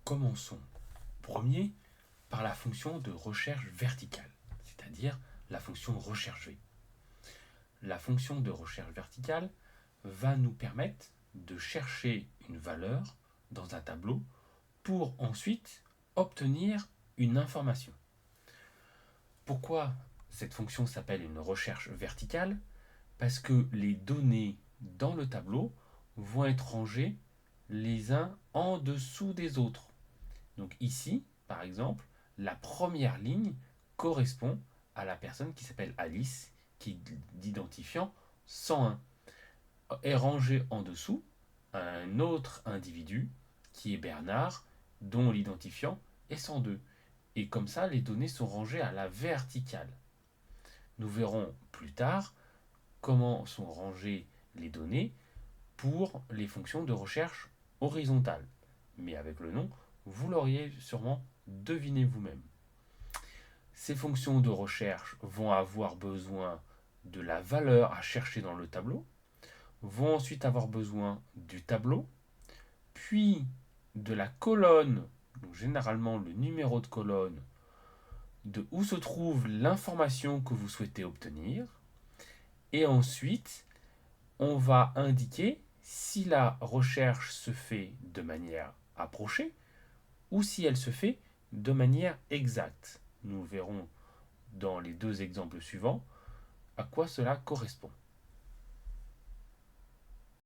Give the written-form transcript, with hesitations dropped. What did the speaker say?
Commençons. Premier, par la fonction de recherche verticale, c'est-à-dire la fonction recherche V. La fonction de recherche verticale va nous permettre de chercher une valeur dans un tableau pour ensuite obtenir une information. Pourquoi cette fonction s'appelle une recherche verticale? Parce que les données dans le tableau vont être rangées les uns en dessous des autres. Donc ici, par exemple, la première ligne correspond à la personne qui s'appelle Alice, qui est d'identifiant 101, est rangée en dessous un autre individu qui est Bernard, dont l'identifiant est 102. Et comme ça, les données sont rangées à la verticale. Nous verrons plus tard comment sont rangées les données pour les fonctions de recherche horizontale. Mais avec le nom, vous l'auriez sûrement deviné vous-même. Ces fonctions de recherche vont avoir besoin de la valeur à chercher dans le tableau, vont ensuite avoir besoin du tableau, puis de la colonne, donc généralement le numéro de colonne, de où se trouve l'information que vous souhaitez obtenir, et ensuite on va indiquer si la recherche se fait de manière approchée ou si elle se fait de manière exacte. Nous verrons dans les deux exemples suivants à quoi cela correspond.